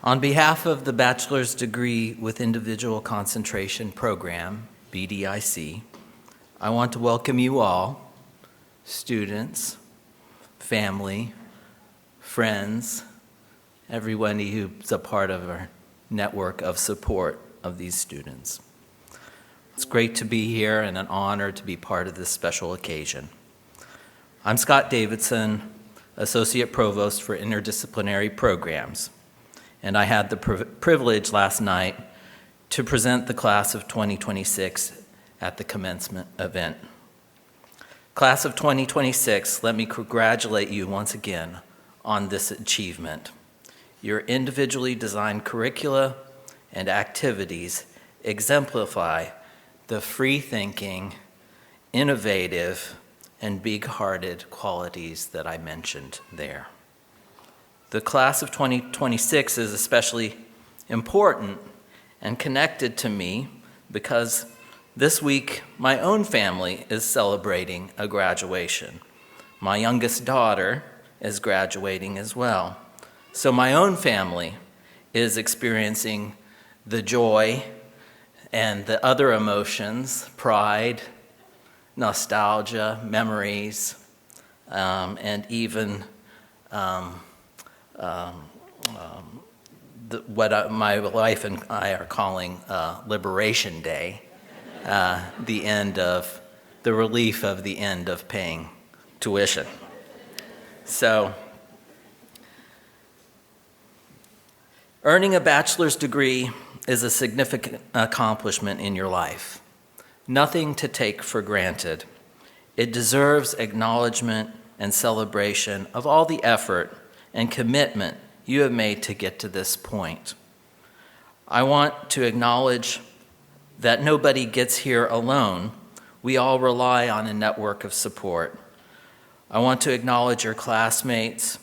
On behalf of the Bachelor's Degree with Individual Concentration Program, BDIC, I want to welcome you all, students, family, friends, everyone who's a part of our network of support of these students. It's great to be here and an honor to be part of this special occasion. I'm Scott Davidson, Associate Provost for Interdisciplinary Programs, and I had the privilege last night to present the class of 2026 at the commencement event. Class of 2026, let me congratulate you once again on this achievement. Your individually designed curricula and activities exemplify the free-thinking, innovative, and big-hearted qualities that I mentioned there. The class of 2026 is especially important and connected to me because this week my own family is celebrating a graduation. My youngest daughter is graduating as well. So my own family is experiencing the joy and the other emotions, pride, nostalgia, memories, and even what my wife and I are calling Liberation Day, the relief of the end of paying tuition. So, earning a bachelor's degree is a significant accomplishment in your life. Nothing to take for granted. It deserves acknowledgement and celebration of all the effort and commitment you have made to get to this point. I want to acknowledge that nobody gets here alone. We all rely on a network of support. I want to acknowledge your classmates,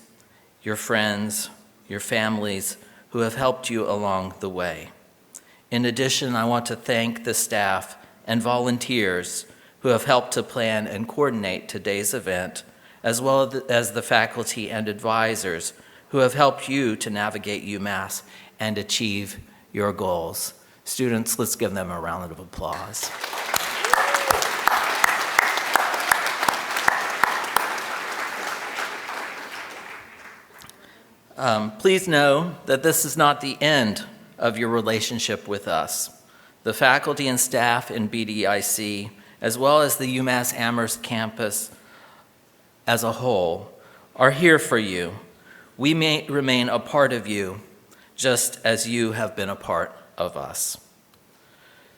your friends, your families who have helped you along the way. In addition, I want to thank the staff and volunteers who have helped to plan and coordinate today's event, as well as the faculty and advisors who have helped you to navigate UMass and achieve your goals. Students, let's give them a round of applause. Please know that this is not the end of your relationship with us. The faculty and staff in BDIC, as well as the UMass Amherst campus as a whole, are here for you. We may remain a part of you, just as you have been a part of us.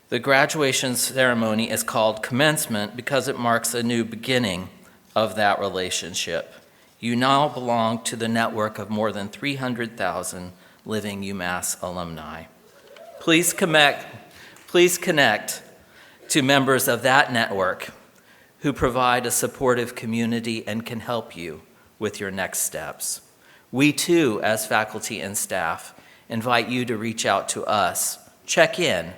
The graduation ceremony is called commencement because it marks a new beginning of that relationship. You now belong to the network of more than 300,000 living UMass alumni. Please connect to members of that network who provide a supportive community and can help you with your next steps. We too, as faculty and staff, invite you to reach out to us, check in,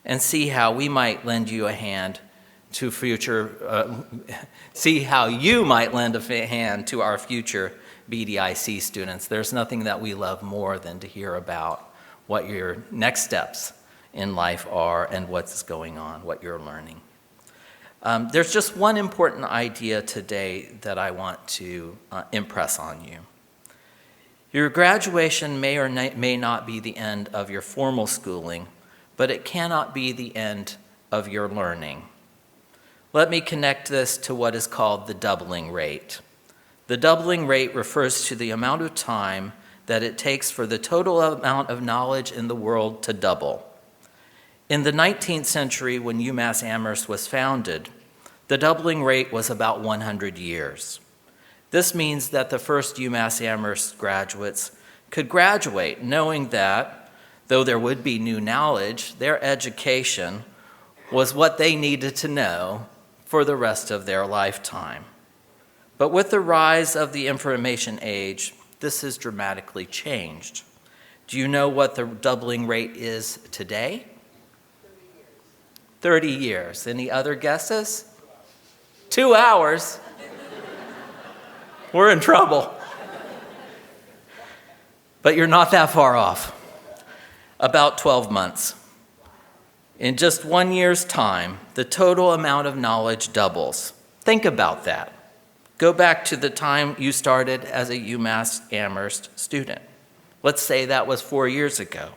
and see how we might lend you a hand to see how you might lend a hand to our future BDIC students. There's nothing that we love more than to hear about what your next steps in life are and what's going on, what you're learning. There's just one important idea today that I want to impress on you. Your graduation may or may not be the end of your formal schooling, but it cannot be the end of your learning. Let me connect this to what is called the doubling rate. The doubling rate refers to the amount of time that it takes for the total amount of knowledge in the world to double. In the 19th century, when UMass Amherst was founded, the doubling rate was about 100 years. This means that the first UMass Amherst graduates could graduate knowing that, though there would be new knowledge, their education was what they needed to know for the rest of their lifetime. But with the rise of the information age, this has dramatically changed. Do you know what the doubling rate is today? 30 years. Any other guesses? 2 hours. We're in trouble. But you're not that far off. About 12 months. In just 1 year's time, the total amount of knowledge doubles. Think about that. Go back to the time you started as a UMass Amherst student. Let's say that was 4 years ago.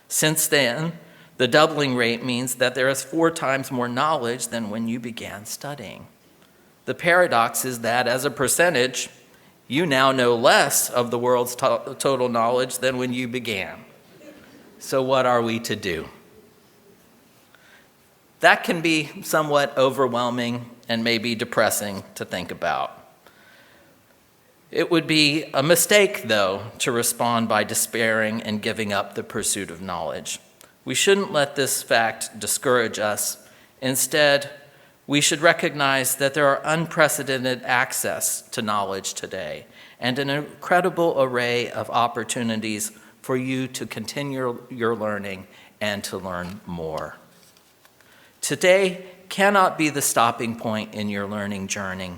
Since then, the doubling rate means that there is 4 times more knowledge than when you began studying. The paradox is that as a percentage, you now know less of the world's total knowledge than when you began. So what are we to do? That can be somewhat overwhelming and maybe depressing to think about. It would be a mistake, though, to respond by despairing and giving up the pursuit of knowledge. We shouldn't let this fact discourage us. Instead, we should recognize that there are unprecedented access to knowledge today and an incredible array of opportunities for you to continue your learning and to learn more. Today cannot be the stopping point in your learning journey.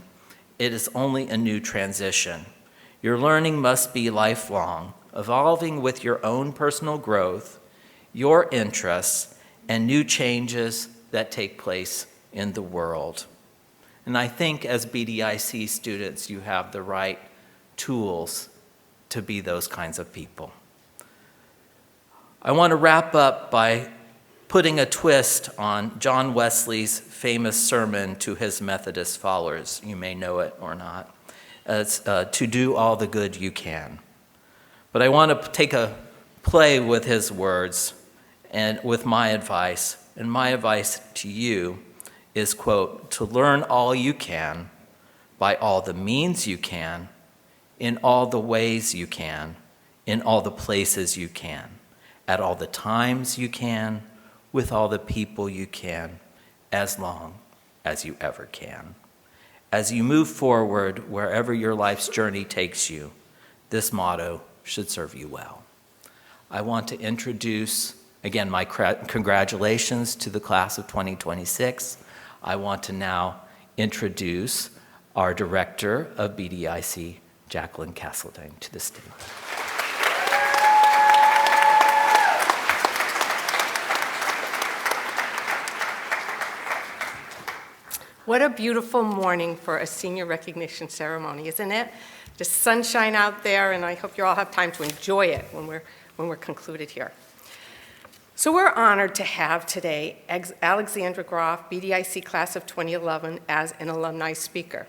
It is only a new transition. Your learning must be lifelong, evolving with your own personal growth, your interests, and new changes that take place in the world. And I think as BDIC students, you have the right tools to be those kinds of people. I want to wrap up by putting a twist on John Wesley's famous sermon to his Methodist followers. You may know it or not. It's to do all the good you can. But I want to take a play with his words and with my advice. And my advice to you is, quote, to learn all you can by all the means you can, in all the ways you can, in all the places you can, at all the times you can, with all the people you can, as long as you ever can. As you move forward, wherever your life's journey takes you, this motto should serve you well. I want to introduce, again, my congratulations to the class of 2026. I want to now introduce our director of BDIC, Jacqueline Castledine, to the stage. What a beautiful morning for a senior recognition ceremony, isn't it? Just sunshine out there, and I hope you all have time to enjoy it when we're concluded here. So we're honored to have today Alexandra Groff, BDIC class of 2011, as an alumni speaker.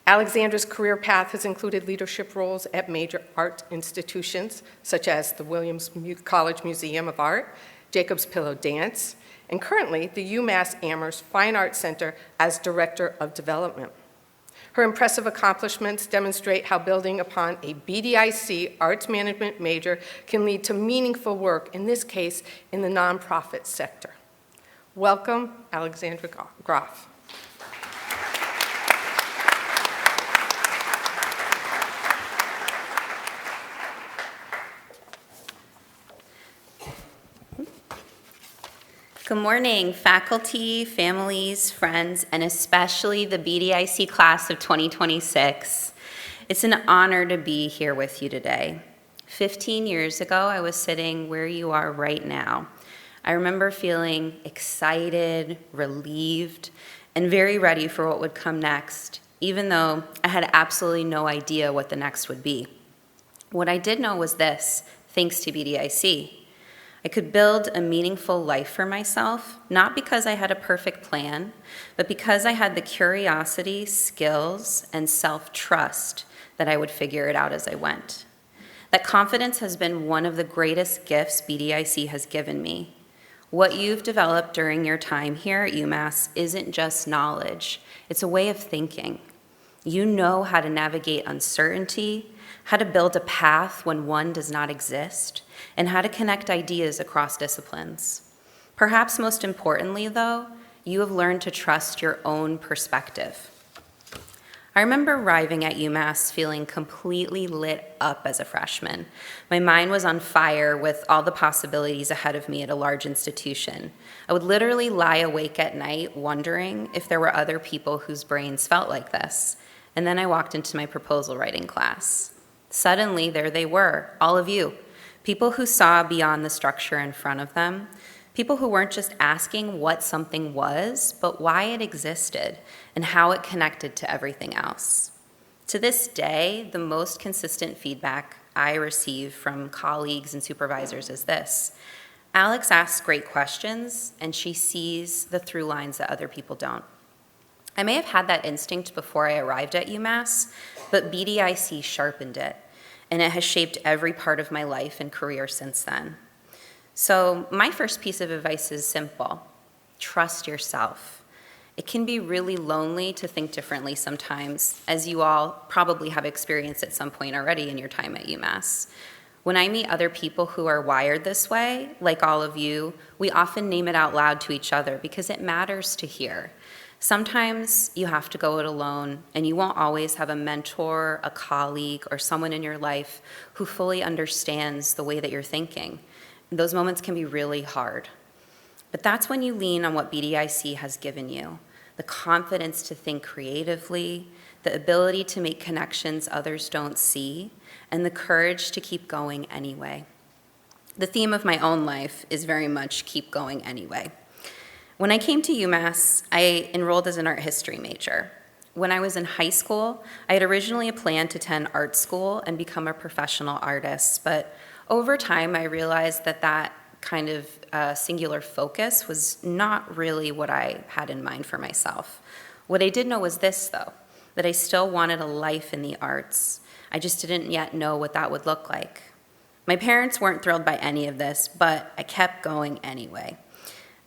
Alexandra's career path has included leadership roles at major art institutions, such as the Williams College Museum of Art, Jacob's Pillow Dance, and currently the UMass Amherst Fine Arts Center as Director of Development. Her impressive accomplishments demonstrate how building upon a BDIC arts management major can lead to meaningful work, in this case, in the nonprofit sector. Welcome, Alexandra Groff. Good morning, faculty, families, friends, and especially the BDIC class of 2026. It's an honor to be here with you today. 15 years ago, I was sitting where you are right now. I remember feeling excited, relieved, and very ready for what would come next, even though I had absolutely no idea what the next would be. What I did know was this, thanks to BDIC. I could build a meaningful life for myself, not because I had a perfect plan, but because I had the curiosity, skills, and self-trust that I would figure it out as I went. That confidence has been one of the greatest gifts BDIC has given me. What you've developed during your time here at UMass isn't just knowledge, it's a way of thinking. You know how to navigate uncertainty, how to build a path when one does not exist, and how to connect ideas across disciplines. Perhaps most importantly, though, you have learned to trust your own perspective. I remember arriving at UMass feeling completely lit up as a freshman. My mind was on fire with all the possibilities ahead of me at a large institution. I would literally lie awake at night wondering if there were other people whose brains felt like this. And then I walked into my proposal writing class. Suddenly, there they were, all of you, people who saw beyond the structure in front of them, people who weren't just asking what something was, but why it existed and how it connected to everything else. To this day, the most consistent feedback I receive from colleagues and supervisors is this: Alex asks great questions, and she sees the through lines that other people don't. I may have had that instinct before I arrived at UMass, but BDIC sharpened it, and it has shaped every part of my life and career since then. So my first piece of advice is simple: trust yourself. It can be really lonely to think differently sometimes, as you all probably have experienced at some point already in your time at UMass. When I meet other people who are wired this way, like all of you, we often name it out loud to each other because it matters to hear. Sometimes you have to go it alone, and you won't always have a mentor, a colleague, or someone in your life who fully understands the way that you're thinking. Those moments can be really hard. But that's when you lean on what BDIC has given you: the confidence to think creatively, the ability to make connections others don't see, and the courage to keep going anyway. The theme of my own life is very much keep going anyway. When I came to UMass, I enrolled as an art history major. When I was in high school, I had originally planned to attend art school and become a professional artist, but over time I realized that kind of singular focus was not really what I had in mind for myself. What I did know was this, though, that I still wanted a life in the arts. I just didn't yet know what that would look like. My parents weren't thrilled by any of this, but I kept going anyway.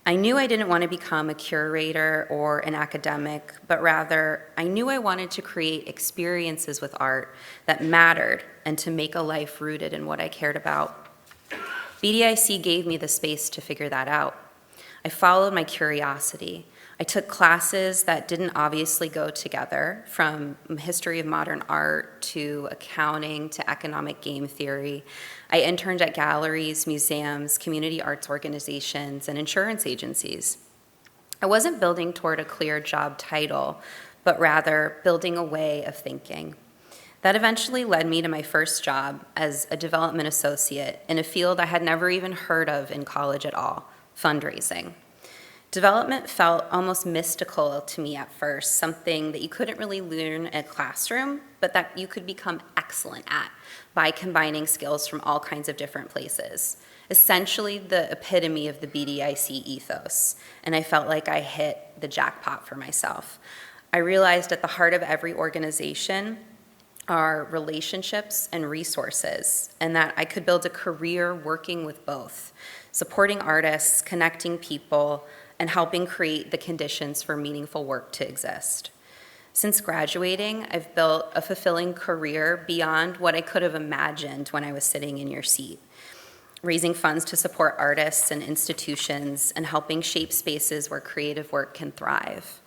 I knew I didn't want to become a curator or an academic, but rather I knew I wanted to create experiences with art that mattered and to make a life rooted in what I cared about. BDIC gave me the space to figure that out. I followed my curiosity. I took classes that didn't obviously go together, from history of modern art to accounting to economic game theory. I interned at galleries, museums, community arts organizations, and insurance agencies. I wasn't building toward a clear job title, but rather building a way of thinking. That eventually led me to my first job as a development associate in a field I had never even heard of in college at all: fundraising. Development felt almost mystical to me at first, something that you couldn't really learn in a classroom, but that you could become excellent at by combining skills from all kinds of different places. Essentially the epitome of the BDIC ethos, and I felt like I hit the jackpot for myself. I realized at the heart of every organization are relationships and resources, and that I could build a career working with both, supporting artists, connecting people, and helping create the conditions for meaningful work to exist. Since graduating, I've built a fulfilling career beyond what I could have imagined when I was sitting in your seat, raising funds to support artists and institutions and helping shape spaces where creative work can thrive.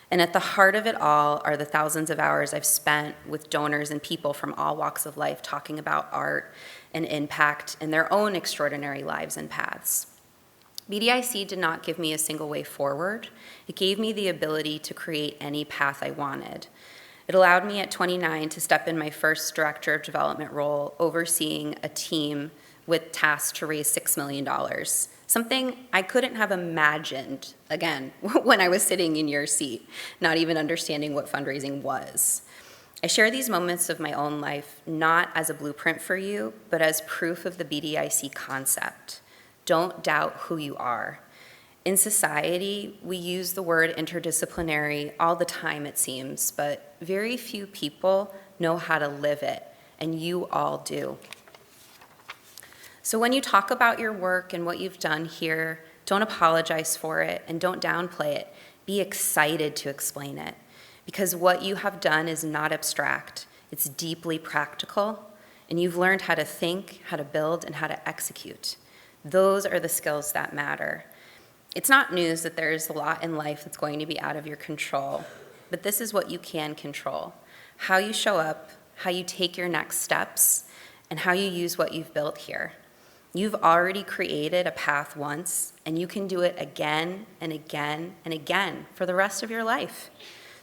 And at the heart of it all are the thousands of hours I've spent with donors and people from all walks of life talking about art and impact in their own extraordinary lives and paths. BDIC did not give me a single way forward. It gave me the ability to create any path I wanted. It allowed me at 29 to step in my first director of development role, overseeing a team with tasks to raise $6 million, something I couldn't have imagined, again, when I was sitting in your seat, not even understanding what fundraising was. I share these moments of my own life not as a blueprint for you, but as proof of the BDIC concept. Don't doubt who you are. In society, we use the word interdisciplinary all the time, it seems, but very few people know how to live it, and you all do. So when you talk about your work and what you've done here, don't apologize for it and don't downplay it. Be excited to explain it, because what you have done is not abstract. It's deeply practical, and you've learned how to think, how to build, and how to execute. Those are the skills that matter. It's not news that there's a lot in life that's going to be out of your control, but this is what you can control: how you show up, how you take your next steps, and how you use what you've built here. You've already created a path once, and you can do it again and again and again for the rest of your life.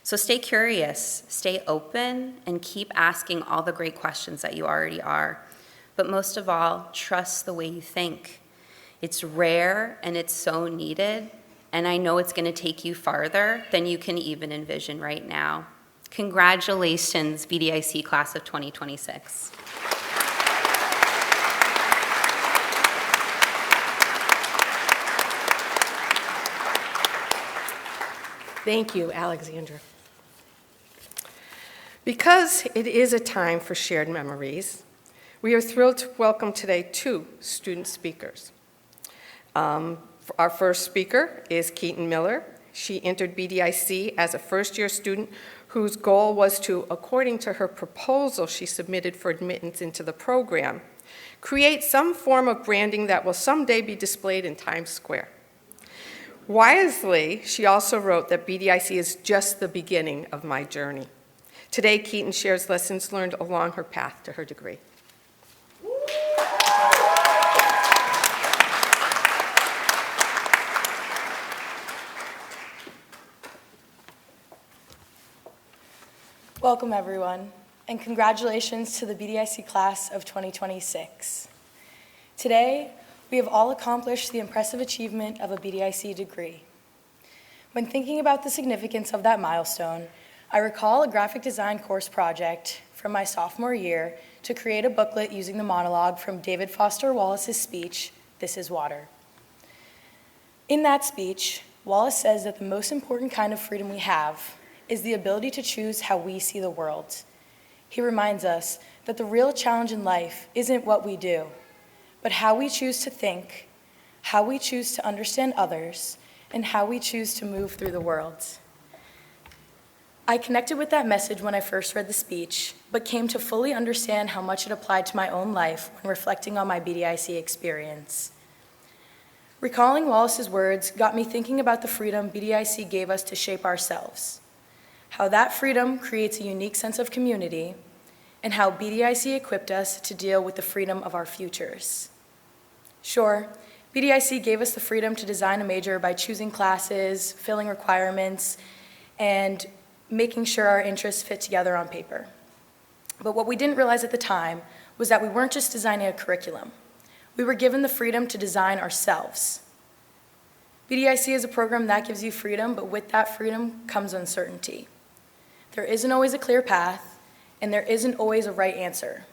So stay curious, stay open, and keep asking all the great questions that you already are. but most of all, trust the way you think. It's rare and it's so needed, and I know it's going to take you farther than you can even envision right now. Congratulations, BDIC class of 2026. Thank you, Alexandra. Because it is a time for shared memories, we are thrilled to welcome today two student speakers. Our first speaker is Keaton Miller. She entered BDIC as a first-year student whose goal was to, according to her proposal she submitted for admittance into the program, create some form of branding that will someday be displayed in Times Square. Wisely, she also wrote that BDIC is just the beginning of my journey. Today, Keaton shares lessons learned along her path to her degree. Welcome, everyone, and congratulations to the BDIC class of 2026. Today, we have all accomplished the impressive achievement of a BDIC degree. When thinking about the significance of that milestone, I recall a graphic design course project from my sophomore year to create a booklet using the monologue from David Foster Wallace's speech, "This is Water." In that speech, Wallace says that the most important kind of freedom we have is the ability to choose how we see the world. He reminds us that the real challenge in life isn't what we do, but how we choose to think, how we choose to understand others, and how we choose to move through the world. I connected with that message when I first read the speech, but came to fully understand how much it applied to my own life when reflecting on my BDIC experience. Recalling Wallace's words got me thinking about the freedom BDIC gave us to shape ourselves, how that freedom creates a unique sense of community, and how BDIC equipped us to deal with the freedom of our futures. Sure, BDIC gave us the freedom to design a major by choosing classes, filling requirements, and making sure our interests fit together on paper. But what we didn't realize at the time was that we weren't just designing a curriculum. We were given the freedom to design ourselves. BDIC is a program that gives you freedom, but with that freedom comes uncertainty. There isn't always a clear path, and there isn't always a right answer.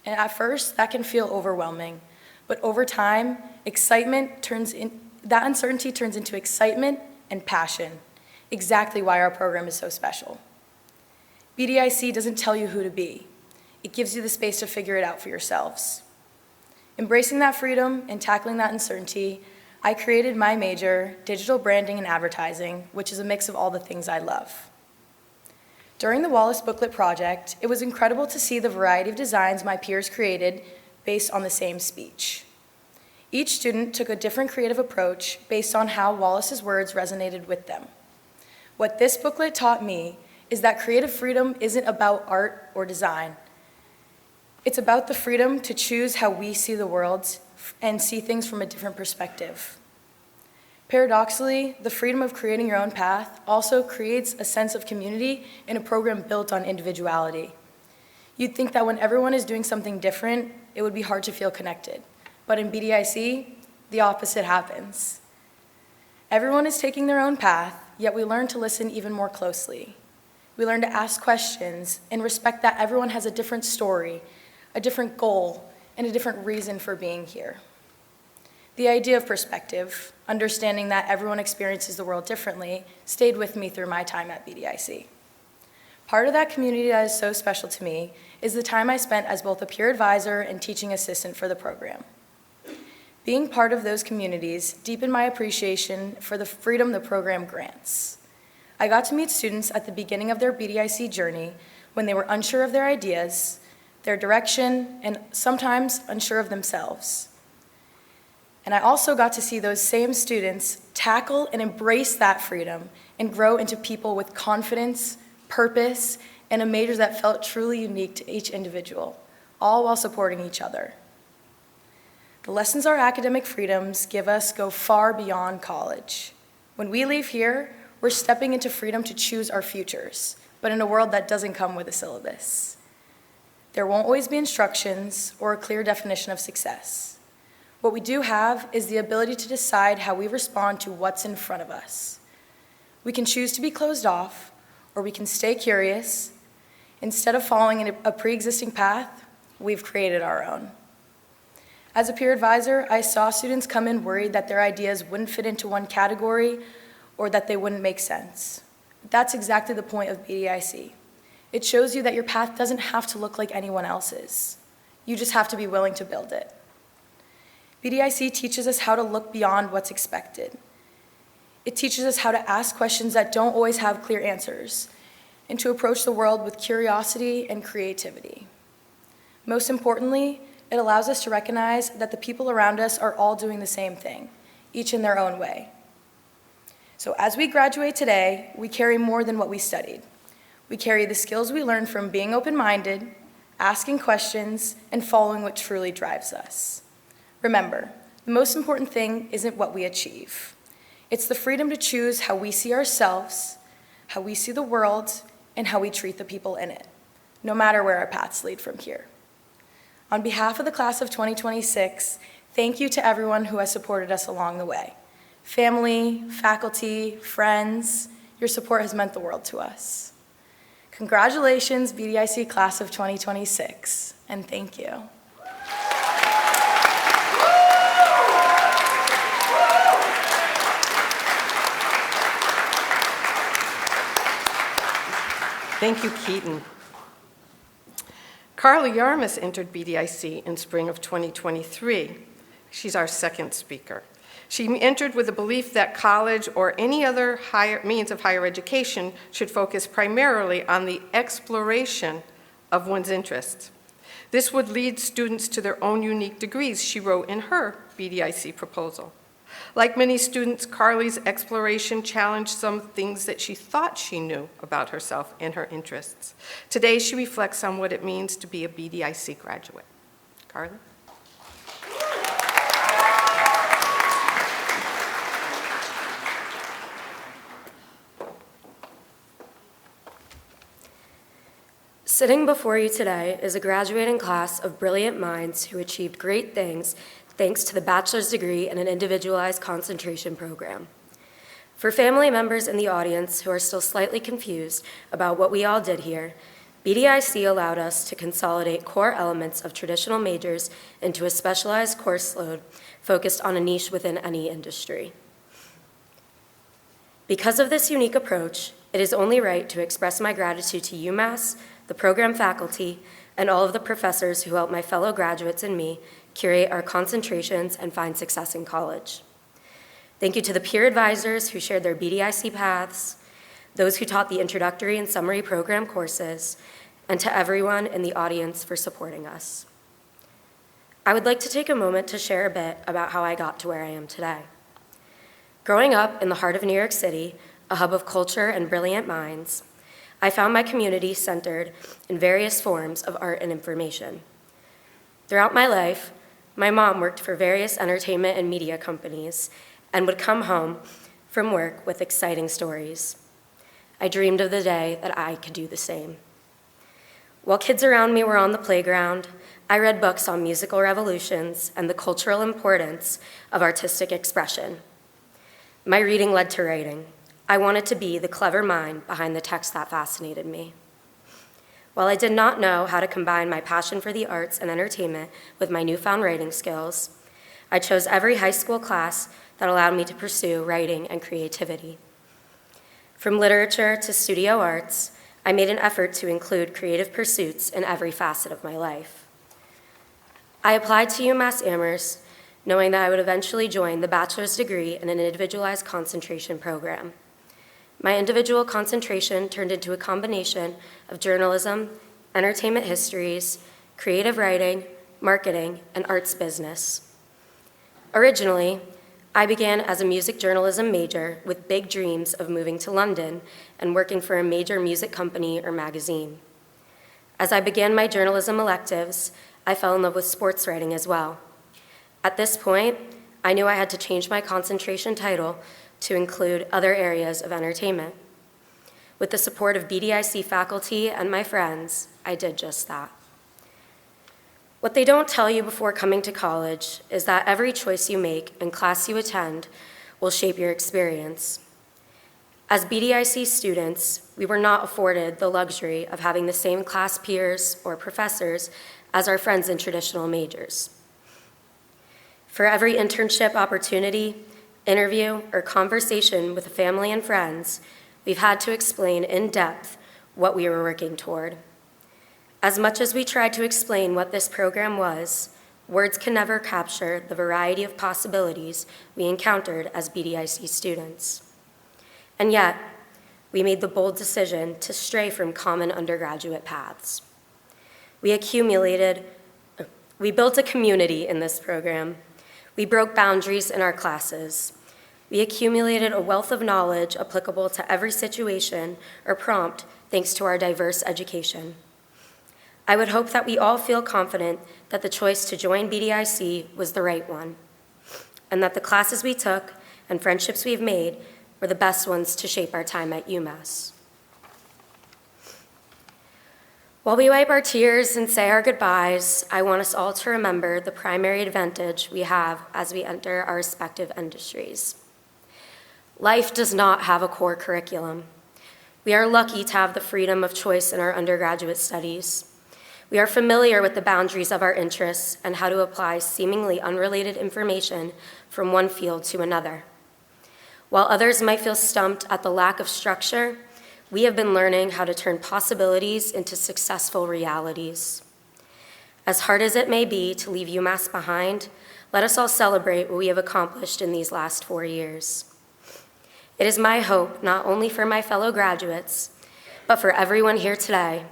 And at first, that can feel overwhelming. But over time, that uncertainty turns into excitement and passion, exactly why our program is so special. BDIC doesn't tell you who to be. It gives you the space to figure it out for yourselves. Embracing that freedom and tackling that uncertainty, I created my major, Digital Branding and Advertising, which is a mix of all the things I love. During the Wallace Booklet project, it was incredible to see the variety of designs my peers created based on the same speech. Each student took a different creative approach based on how Wallace's words resonated with them. What this booklet taught me is that creative freedom isn't about art or design. It's about the freedom to choose how we see the world and see things from a different perspective. Paradoxically, the freedom of creating your own path also creates a sense of community in a program built on individuality. You'd think that when everyone is doing something different, it would be hard to feel connected. But in BDIC, the opposite happens. Everyone is taking their own path, yet we learn to listen even more closely. We learn to ask questions and respect that everyone has a different story, a different goal, and a different reason for being here. The idea of perspective, understanding that everyone experiences the world differently, stayed with me through my time at BDIC. Part of that community that is so special to me is the time I spent as both a peer advisor and teaching assistant for the program. Being part of those communities deepened my appreciation for the freedom the program grants. I got to meet students at the beginning of their BDIC journey when they were unsure of their ideas, their direction, and sometimes unsure of themselves. And I also got to see those same students tackle and embrace that freedom and grow into people with confidence, purpose, and a major that felt truly unique to each individual, all while supporting each other. The lessons our academic freedoms give us go far beyond college. When we leave here, we're stepping into freedom to choose our futures, but in a world that doesn't come with a syllabus. There won't always be instructions or a clear definition of success. What we do have is the ability to decide how we respond to what's in front of us. We can choose to be closed off, or we can stay curious. Instead of following a pre-existing path, we've created our own. As a peer advisor, I saw students come in worried that their ideas wouldn't fit into one category or that they wouldn't make sense. That's exactly the point of BDIC. It shows you that your path doesn't have to look like anyone else's. You just have to be willing to build it. BDIC teaches us how to look beyond what's expected. It teaches us how to ask questions that don't always have clear answers, and to approach the world with curiosity and creativity. Most importantly, it allows us to recognize that the people around us are all doing the same thing, each in their own way. So as we graduate today, we carry more than what we studied. We carry the skills we learned from being open-minded, asking questions, and following what truly drives us. Remember, the most important thing isn't what we achieve. It's the freedom to choose how we see ourselves, how we see the world, and how we treat the people in it, no matter where our paths lead from here. On behalf of the class of 2026, thank you to everyone who has supported us along the way. Family, faculty, friends, your support has meant the world to us. Congratulations, BDIC class of 2026, and thank you. Thank you, Keaton. Carla Yarmus entered BDIC in spring of 2023. She's our second speaker. She entered with the belief that college or any other means of higher education should focus primarily on the exploration of one's interests. This would lead students to their own unique degrees, she wrote in her BDIC proposal. Like many students, Carly's exploration challenged some things that she thought she knew about herself and her interests. Today, she reflects on what it means to be a BDIC graduate. Carly? Sitting before you today is a graduating class of brilliant minds who achieved great things thanks to the bachelor's degree in an individualized concentration program. For family members in the audience who are still slightly confused about what we all did here, BDIC allowed us to consolidate core elements of traditional majors into a specialized course load focused on a niche within any industry. Because of this unique approach, it is only right to express my gratitude to UMass, the program faculty, and all of the professors who helped my fellow graduates and me curate our concentrations and find success in college. Thank you to the peer advisors who shared their BDIC paths, those who taught the introductory and summary program courses, and to everyone in the audience for supporting us. I would like to take a moment to share a bit about how I got to where I am today. Growing up in the heart of New York City, a hub of culture and brilliant minds, I found my community centered in various forms of art and information. Throughout my life, my mom worked for various entertainment and media companies and would come home from work with exciting stories. I dreamed of the day that I could do the same. While kids around me were on the playground, I read books on musical revolutions and the cultural importance of artistic expression. My reading led to writing. I wanted to be the clever mind behind the text that fascinated me. While I did not know how to combine my passion for the arts and entertainment with my newfound writing skills, I chose every high school class that allowed me to pursue writing and creativity. From literature to studio arts, I made an effort to include creative pursuits in every facet of my life. I applied to UMass Amherst, knowing that I would eventually join the bachelor's degree in an individualized concentration program. My individual concentration turned into a combination of journalism, entertainment histories, creative writing, marketing, and arts business. Originally, I began as a music journalism major with big dreams of moving to London and working for a major music company or magazine. As I began my journalism electives, I fell in love with sports writing as well. At this point, I knew I had to change my concentration title to include other areas of entertainment. With the support of BDIC faculty and my friends, I did just that. What they don't tell you before coming to college is that every choice you make and class you attend will shape your experience. As BDIC students, we were not afforded the luxury of having the same class peers or professors as our friends in traditional majors. For every internship opportunity, interview, or conversation with family and friends, we've had to explain in depth what we were working toward. As much as we tried to explain what this program was, words can never capture the variety of possibilities we encountered as BDIC students. And yet, we made the bold decision to stray from common undergraduate paths. We built a community in this program. We broke boundaries in our classes. We accumulated a wealth of knowledge applicable to every situation or prompt thanks to our diverse education. I would hope that we all feel confident that the choice to join BDIC was the right one, and that the classes we took and friendships we've made were the best ones to shape our time at UMass. While we wipe our tears and say our goodbyes, I want us all to remember the primary advantage we have as we enter our respective industries. Life does not have a core curriculum. We are lucky to have the freedom of choice in our undergraduate studies. We are familiar with the boundaries of our interests and how to apply seemingly unrelated information from one field to another. While others might feel stumped at the lack of structure, we have been learning how to turn possibilities into successful realities. As hard as it may be to leave UMass behind, let us all celebrate what we have accomplished in these last 4 years. It is my hope, not only for my fellow graduates, but for everyone here today,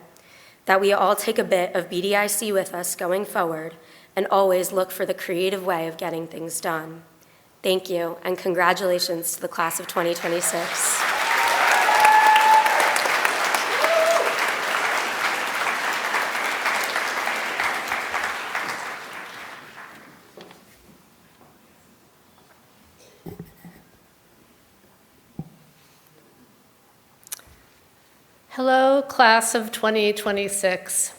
that we all take a bit of BDIC with us going forward and always look for the creative way of getting things done. Thank you, and congratulations to the class of 2026. Hello, class of 2026.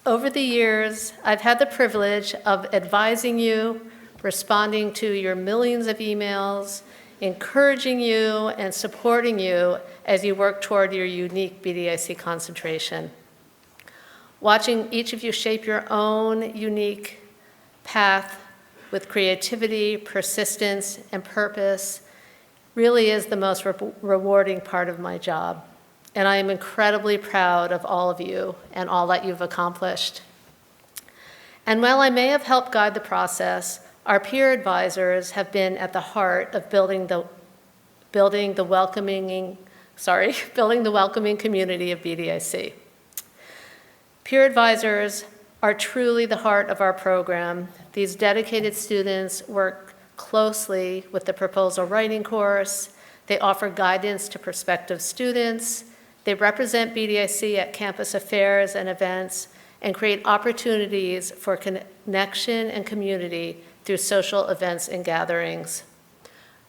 Over the years, I've had the privilege of advising you, responding to your millions of emails, encouraging you and supporting you as you work toward your unique BDIC concentration. Watching each of you shape your own unique path with creativity, persistence, and purpose really is the most rewarding part of my job. And I am incredibly proud of all of you and all that you've accomplished. And while I may have helped guide the process, our peer advisors have been at the heart of building the welcoming community of BDIC. Peer advisors are truly the heart of our program. These dedicated students work closely with the proposal writing course. They offer guidance to prospective students. They represent BDIC at campus affairs and events and create opportunities for connection and community through social events and gatherings.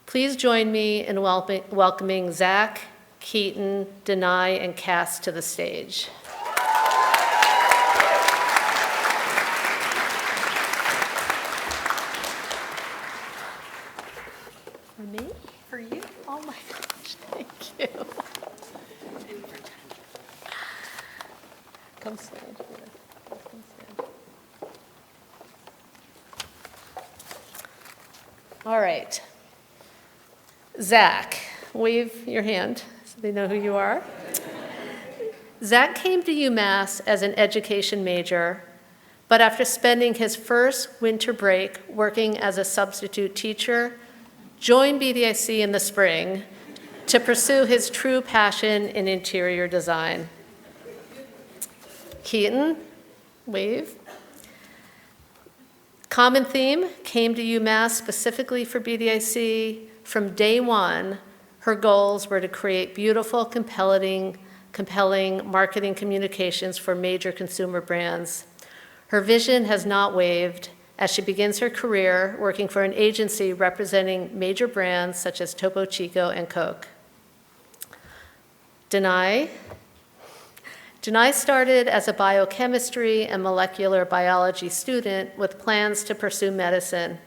Please join me in welcoming Zach, Keaton, Denai, and Cass to the stage. For me? For you? Oh my gosh, thank you. Come stand here. Come stand. All right. Zach, wave your hand so they know who you are. Zach came to UMass as an education major, but after spending his first winter break working as a substitute teacher, joined BDIC in the spring to pursue his true passion in interior design. Keaton, wave. Common Theme came to UMass specifically for BDIC. From day one, her goals were to create beautiful, compelling marketing communications for major consumer brands. Her vision has not wavered as she begins her career working for an agency representing major brands such as Topo Chico and Coke. Denai Denai started as a biochemistry and molecular biology student with plans to pursue medicine.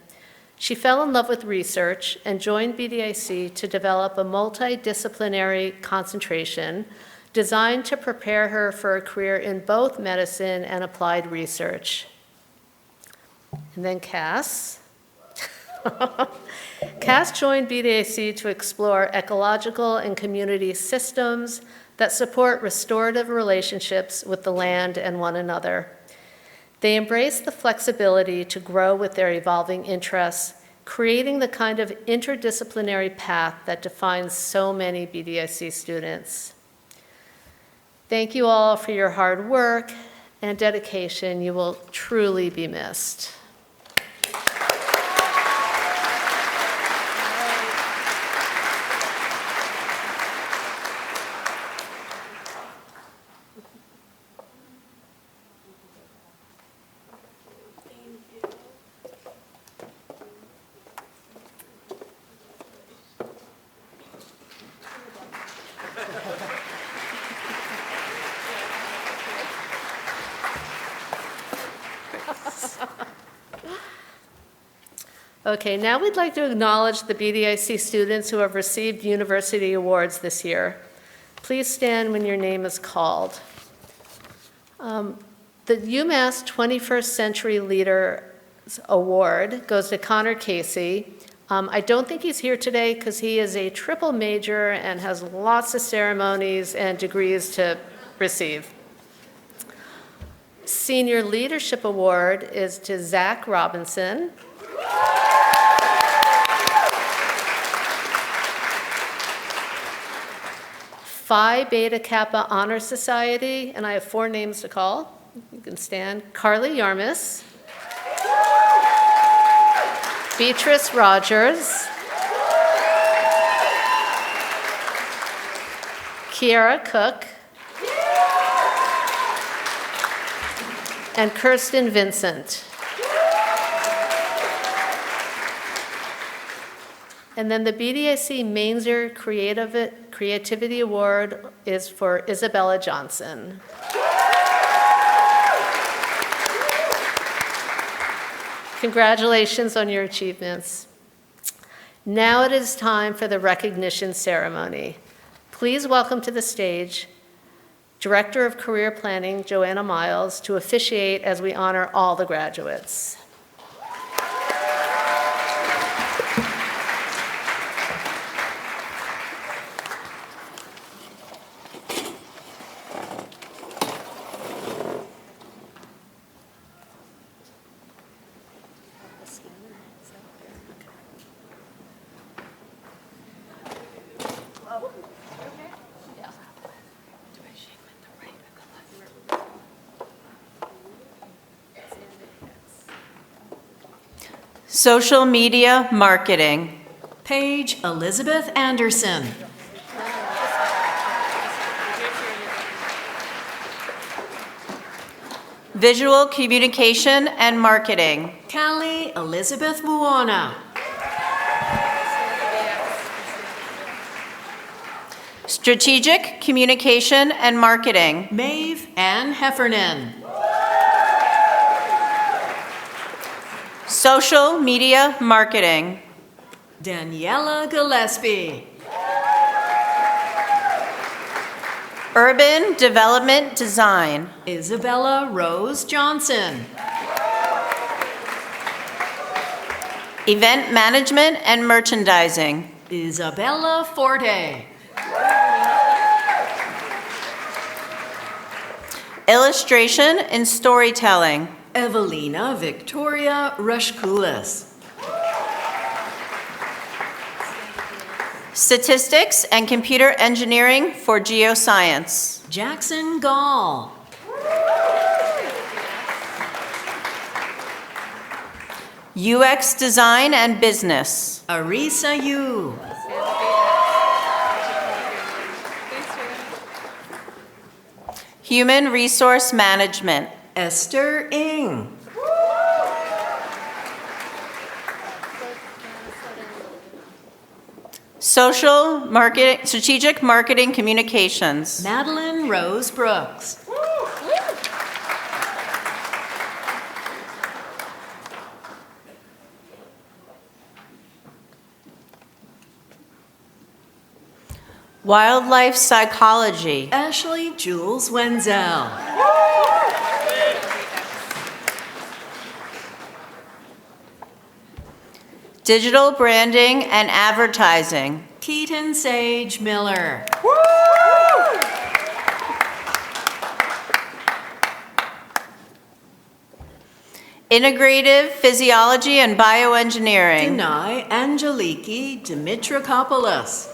She fell in love with research and joined BDIC to develop a multidisciplinary concentration designed to prepare her for a career in both medicine and applied research. And then Cass. Cass joined BDIC to explore ecological and community systems that support restorative relationships with the land and one another. They embrace the flexibility to grow with their evolving interests, creating the kind of interdisciplinary path that defines so many BDIC students. Thank you all for your hard work and dedication. You will truly be missed. Okay, now we'd like to acknowledge the BDIC students who have received university awards this year. Please stand when your name is called. The UMass 21st Century Leaders Award goes to Connor Casey. I don't think he's here today because he is a triple major and has lots of ceremonies and degrees to receive. Senior Leadership Award is to Zach Robinson. Phi Beta Kappa Honor Society, and I have 4 names to call. You can stand. Carly Yarmus, Beatrice Rogers, Kiara Cook, and Kirsten Vincent. And then the BDIC Mainzer Creativity Award is for Isabella Johnson. Congratulations on your achievements. Now it is time for the recognition ceremony. Please welcome to the stage Director of Career Planning, Joanna Miles, to officiate as we honor all the graduates. Social media marketing. Paige Elizabeth Anderson. Visual communication and marketing. Callie Elizabeth Muona. Strategic communication and marketing. Maeve Ann Heffernan. Social media marketing. Daniela Gillespie. Urban development design. Isabella Rose Johnson. Event management and merchandising. Isabella Forte. Illustration and storytelling. Evelina Victoria Rushkulis. Statistics and computer engineering for geoscience. Jackson Gall. UX design and business. Arisa Yu. Human resource management. Esther Ng. Social marketing, strategic marketing communications. Madeline Rose Brooks. Wildlife Psychology. Ashley Jules Wenzel. Digital Branding and Advertising. Keaton Sage Miller. Integrative Physiology and Bioengineering. Denai Angeliki Dimitrakopoulos.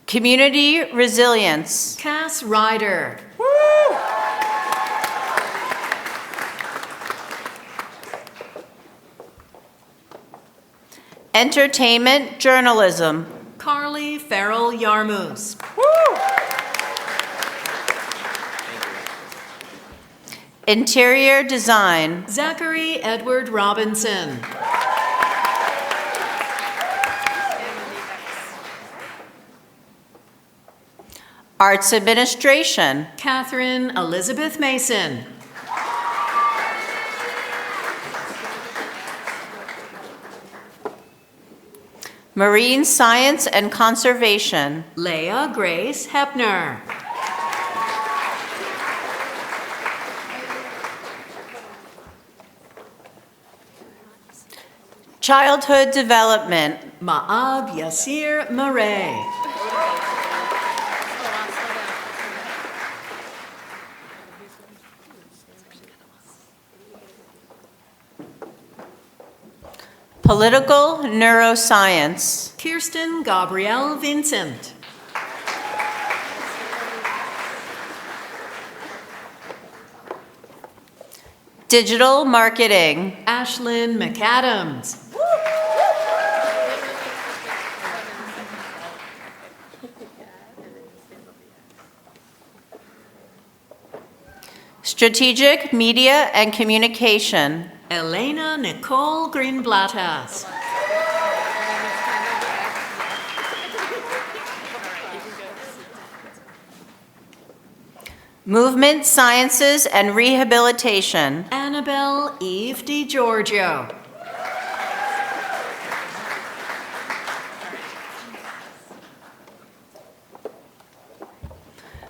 Community Resilience. Cass Ryder. Entertainment Journalism. Carly Farrell Yarmouz. Interior Design. Zachary Edward Robinson. Arts Administration. Catherine Elizabeth Mason. Marine Science and Conservation. Leah Grace Hepner. Childhood Development. Ma'ab Yassir Murray. Political Neuroscience. Kirsten Gabrielle Vincent. Digital Marketing. Ashlyn McAdams. Strategic Media and Communication. Elena Nicole Greenblattas. Movement Sciences and Rehabilitation. Annabelle Eve DiGiorgio.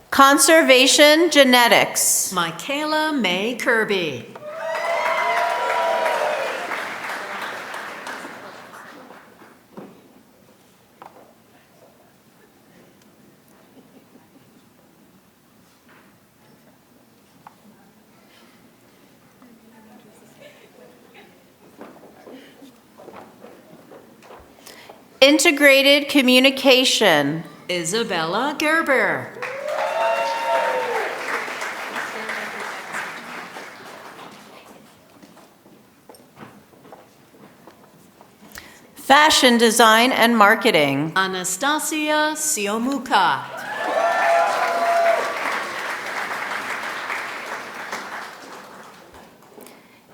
Conservation Genetics. Michaela May Kirby. Integrated Communication. Isabella Gerber. Fashion Design and Marketing. Anastasia Siomuka.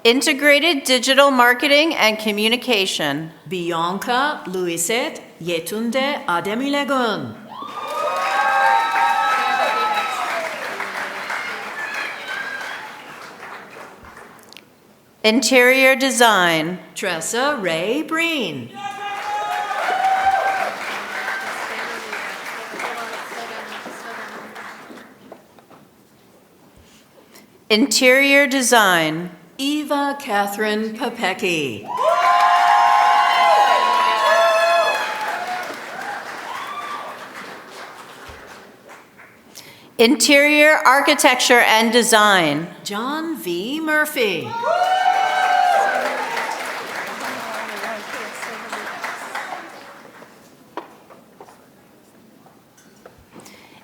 Integrated Digital Marketing and Communication. Bianca Luisette Yetunde Ademilegun. Interior Design. Tressa Ray Breen. Interior Design. Eva Catherine Papecki. Interior Architecture and Design. John V. Murphy.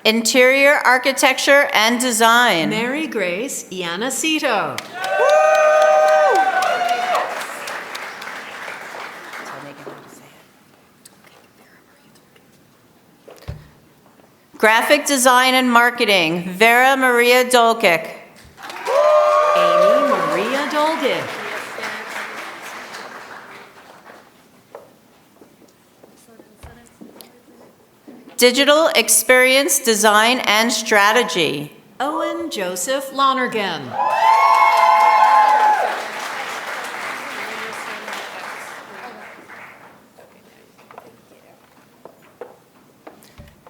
Interior Architecture and Design. Mary Grace Yanacito. Graphic Design and Marketing. Vera Maria Dolkic. Amy Maria Dolgic. Digital Experience Design and Strategy. Owen Joseph Lonergan.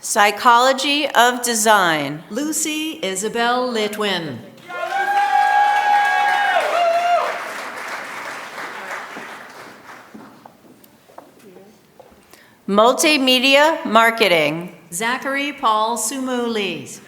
Psychology of Design. Lucy Isabel Litwin. Multimedia Marketing. Zachary Paul Sumulis.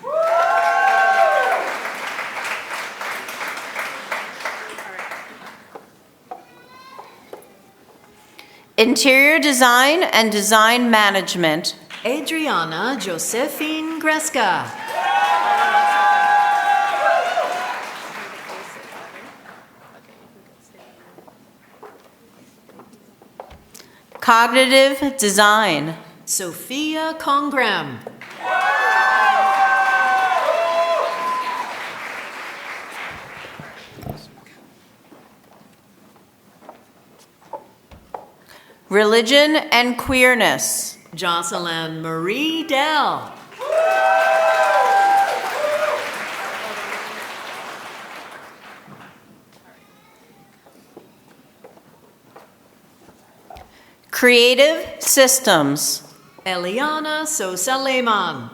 Interior Design and Design Management. Adriana Josephine Greska. Cognitive Design. Sophia Congram. Religion and Queerness. Jocelyn Marie Dell. Creative Systems. Eliana Sosa Lehman.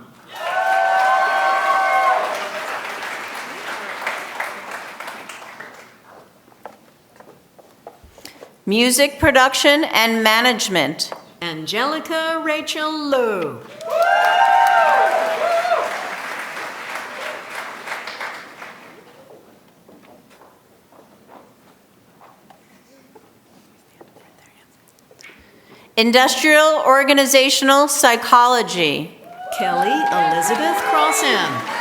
Music Production and Management. Angelica Rachel Lowe. Industrial Organizational Psychology. Kelly Elizabeth Crossan.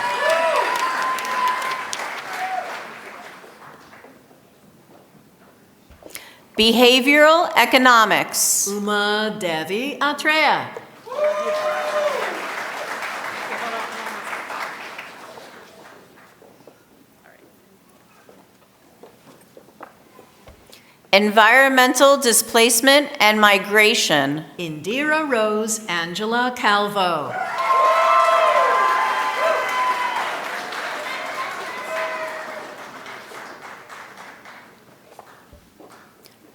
Behavioral Economics. Uma Devi Atreya. Environmental Displacement and Migration. Indira Rose Angela Calvo.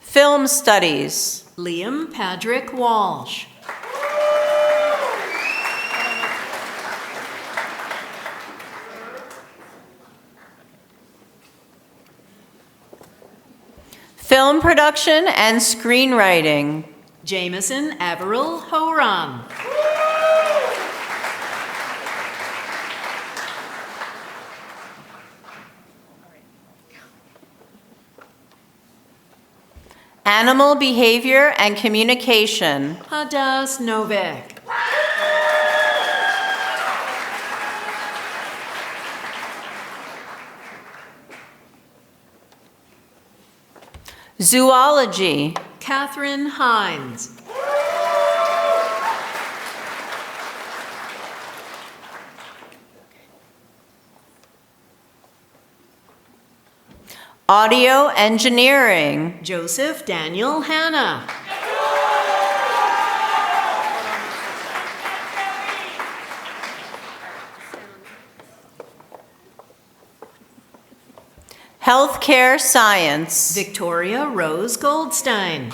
Film Studies. Liam Patrick Walsh. Film Production and Screenwriting. Jameson Averill Horan. Animal Behavior and Communication. Hadas Novik. Zoology. Catherine Hines. Audio Engineering. Joseph Daniel Hanna. Healthcare Science. Victoria Rose Goldstein.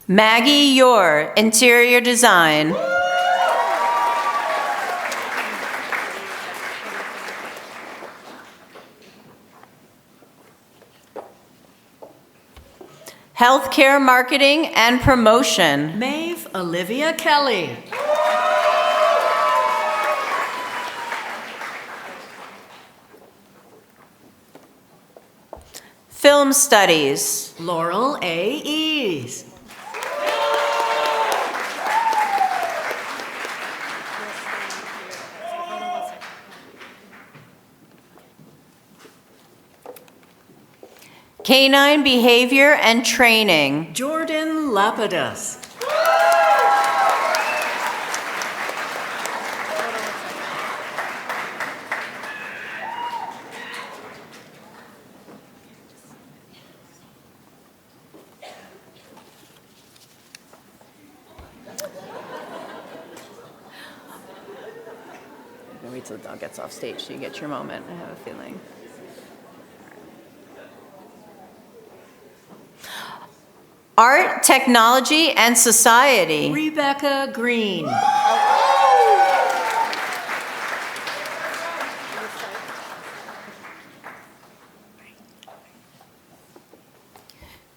Maggie Yor, Interior Design. Healthcare Marketing and Promotion. Maeve Olivia Kelly. Film Studies. Laurel A. Ease. Canine Behavior and Training. Jordan Lapidus. Wait till the dog gets off stage so you get your moment, I have a feeling. Art, Technology, and Society. Rebecca Green.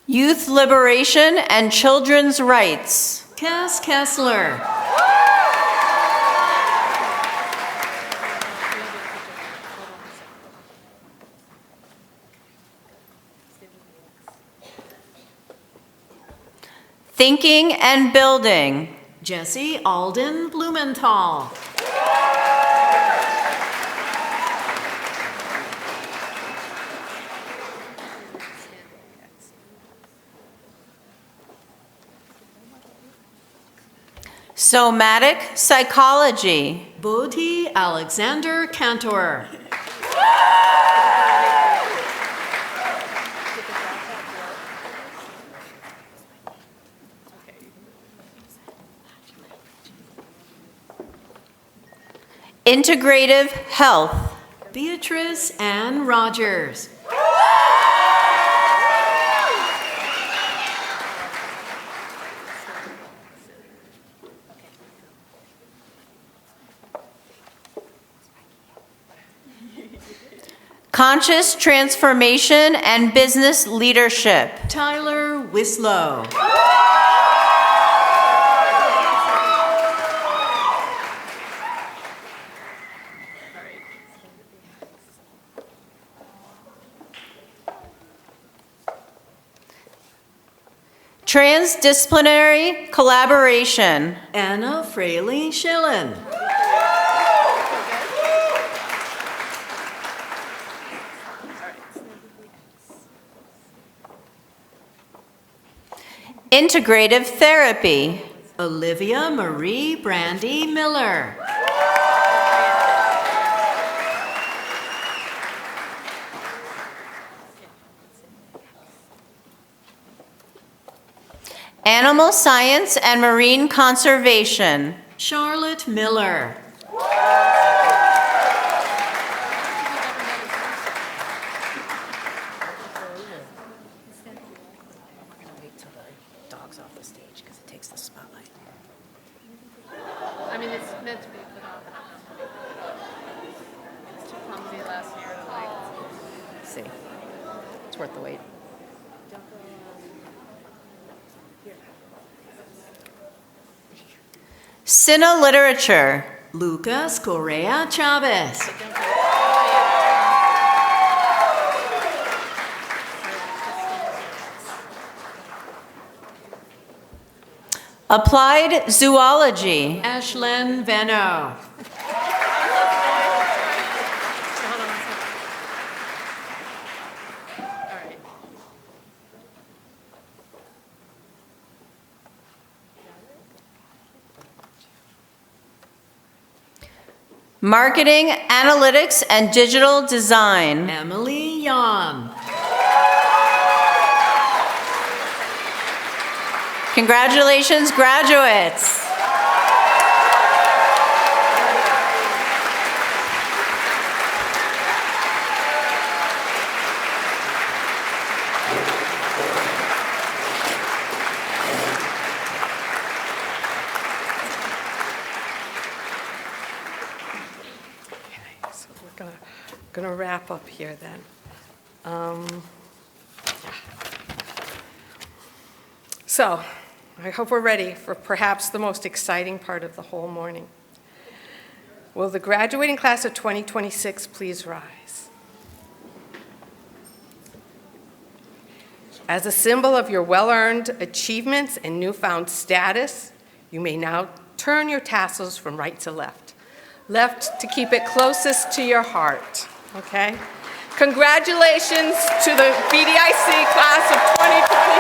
Youth Liberation and Children's Rights. Cass Kessler. Thinking and Building. Jesse Alden Blumenthal. Somatic Psychology. Bodhi Alexander Cantor. Integrative Health. Beatrice Ann Rogers. Conscious Transformation and Business Leadership. Tyler Wislow. Transdisciplinary Collaboration. Anna Fraley Schillen. Integrative Therapy. Olivia Marie Brandy Miller. Animal Science and Marine Conservation. Charlotte Miller. I mean, it's meant to be put on. It's too clumsy last year. See, it's worth the wait. Cine Literature. Lucas Correa Chavez. Applied Zoology. Ashlyn Veno. Marketing, Analytics, and Digital Design. Emily Yon. Congratulations, graduates. So we're gonna wrap up here then. So, I hope we're ready for perhaps the most exciting part of the whole morning. Will the graduating class of 2026 please rise? As a symbol of your well-earned achievements and newfound status, you may now turn your tassels from right to left. Left to keep it closest to your heart, okay? Congratulations to the BDIC class of 2026.